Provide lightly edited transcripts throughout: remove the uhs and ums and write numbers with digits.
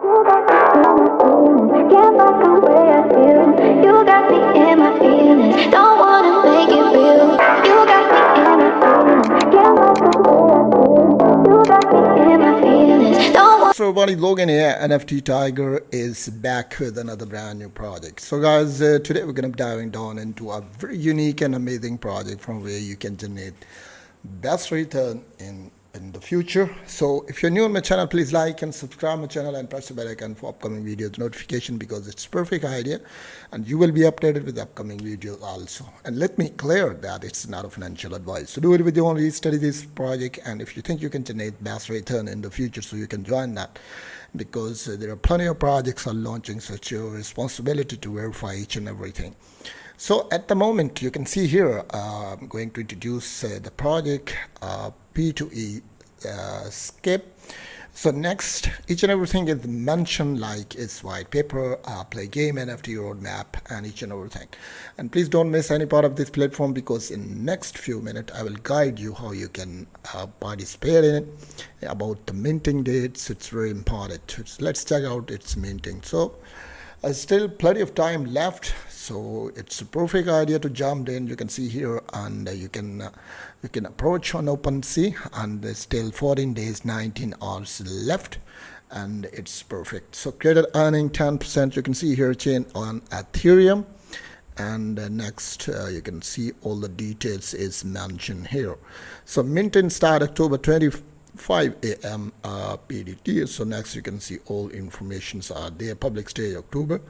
Can't fuck the way I feel. You got me in my feelings. Don't wanna make it real. You got me in my feelings. Can't fuck the way I feel. You got me in my feelings. Don't want. So everybody, Logan here, NFT Tiger is back with another brand new project. So guys, today we're going to be diving down into a very unique and amazing project from where you can generate best return in the future. So if you're new on my channel, please like and subscribe my channel and press the bell icon for upcoming videos notification, because it's perfect idea and you will be updated with upcoming videos also. And let me clear that it's not a financial advice, so do it with your own research, study this project, and if you think you can generate best return in the future, so you can join that, because there are plenty of projects are launching, so it's your responsibility to verify each and everything. So at the moment, you can see here, I'm going to introduce the project P2SCAPE. So next, each and everything is mentioned, like its white paper, play game, NFT roadmap, and each and everything. And please don't miss any part of this platform, because in next few minutes, I will guide you how you can participate in it. About the minting dates, it's very important. Let's check out its minting. So still plenty of time left, so it's a perfect idea to jump in. You can see here, and you can approach on OpenSea, and there's still 14 days, 19 hours left, and it's perfect. So credit earning 10%. You can see here chain on Ethereum, and next you can see all the details is mentioned here. So minting start October 5 a.m. PDT. So next you can see all informations are there. Public stage October.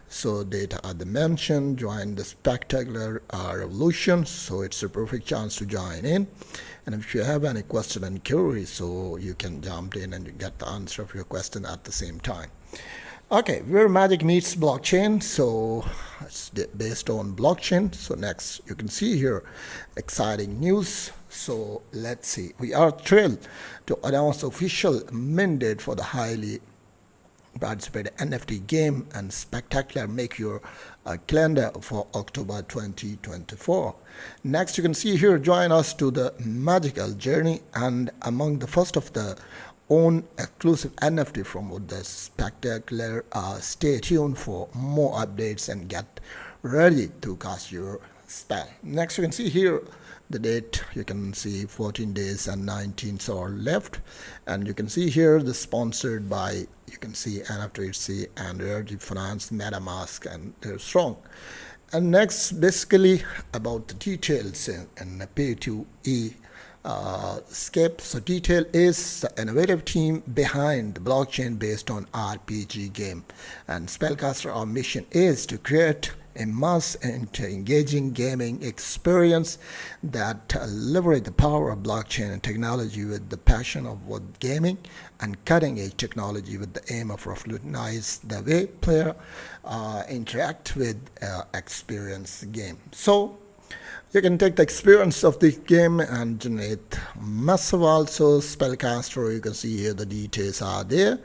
So data are the mentioned. Join the spectacular revolution. So it's a perfect chance to join in. And if you have any question and query, so you can jump in and you get the answer of your question at the same time. Okay, where magic meets blockchain. So it's based on blockchain. So next you can see here exciting news. So let's see. We are thrilled to announce official mint date for the highly participated NFT game and spectacular. Make your calendar for October 2024. Next you can see here, join us to the magical journey, and among the first of the own exclusive NFT from the spectacular. Stay tuned for more updates and get ready to cast your spell. Next you can see here the date. You can see 14 days and 19 hours left, and you can see here the sponsored by, you can see NFT and Reality Finance, MetaMask, and they're strong. And next, basically about the details in the P2SCAPE. So detail is the innovative team behind the blockchain based on RPG game, and Spellcaster, our mission is to create a mass and engaging gaming experience that leverage the power of blockchain and technology with the passion of what gaming and cutting edge technology, with the aim of revolutionize the way player interact with experience game. So you can take the experience of the game and generate massive also Spellcaster. You can see here the details are there.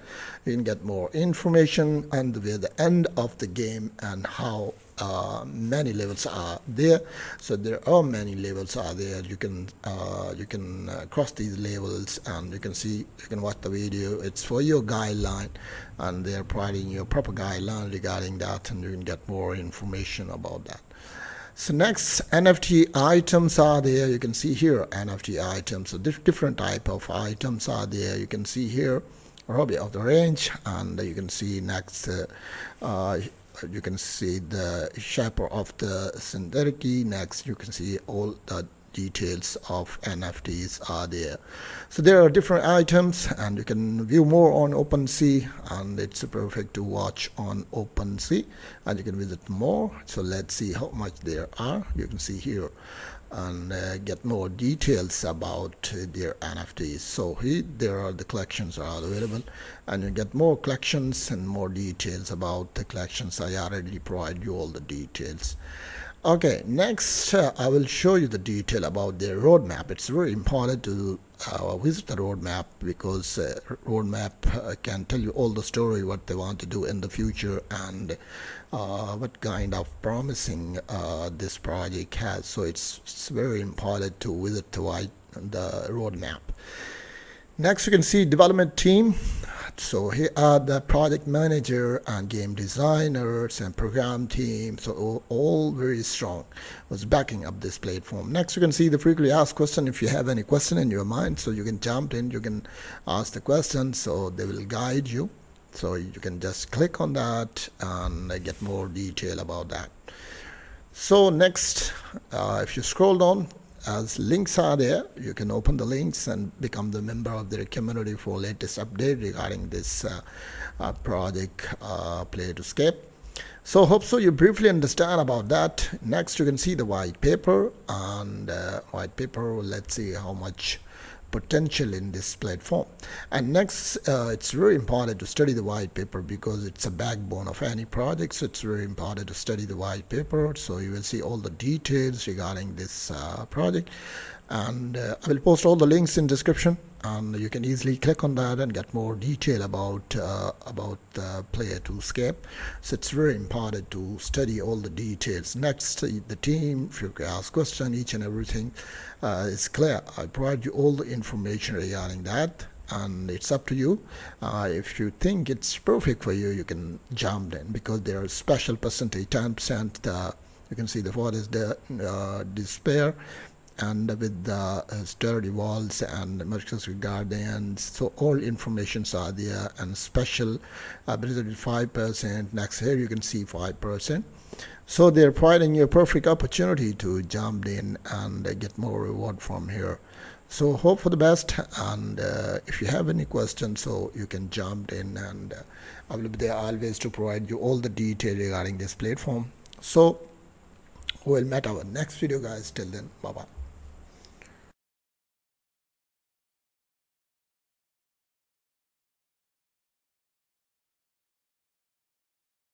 You can get more information and where the end of the game and how many levels are there. So there are many levels are there. You can cross these levels, and you can see, you can watch the video. It's for your guideline, and they are providing you a proper guideline regarding that, and you can get more information about that. So next, NFT items are there. You can see here NFT items. So different type of items are there. You can see here Robbie of the range, and you can see next you can see the shaper of the synthetic. Next you can see all the details of NFTs are there. So there are different items, and you can view more on OpenSea, and it's perfect to watch on OpenSea, and you can visit more. So let's see how much there are. You can see here and get more details about their NFTs. So here there are the collections are available, and you get more collections and more details about the collections. I already provide you all the details. Okay, next I will show you the detail about their roadmap. It's very important to visit the roadmap, because roadmap can tell you all the story, what they want to do in the future, and what kind of promising this project has. So it's very important to visit the roadmap. Next you can see development team. So here are the project manager and game designers and program team. So all very strong was backing up this platform. Next, you can see the frequently asked question. If you have any question in your mind, so you can jump in, you can ask the question, so they will guide you. So you can just click on that and get more detail about that. So next, if you scroll down, as links are there, you can open the links and become the member of the community for latest update regarding this project P2SCAPE. So hope so you briefly understand about that. Next, you can see the white paper, and white paper, let's see how much potential in this platform. And next, it's very important to study the white paper because it's a backbone of any project. So it's very important to study the white paper, so you will see all the details regarding this project. And I will post all the links in description, and you can easily click on that and get more detail about the P2SCAPE. So it's very important to study all the details. Next, the team, if you ask question, each and everything is clear. I provide you all the information regarding that, and it's up to you. If you think it's perfect for you, you can jump in, because there are special percentage, 10%. You can see the what is the despair, and with the sturdy walls and mercury guardians. So all informations are there, and special 5%. Next, here you can see 5%. So they're providing you a perfect opportunity to jump in and get more reward from here. So hope for the best, and if you have any questions, so you can jump in, and I will be there always to provide you all the detail regarding this platform. So we'll meet our next video, guys. Till then, bye bye.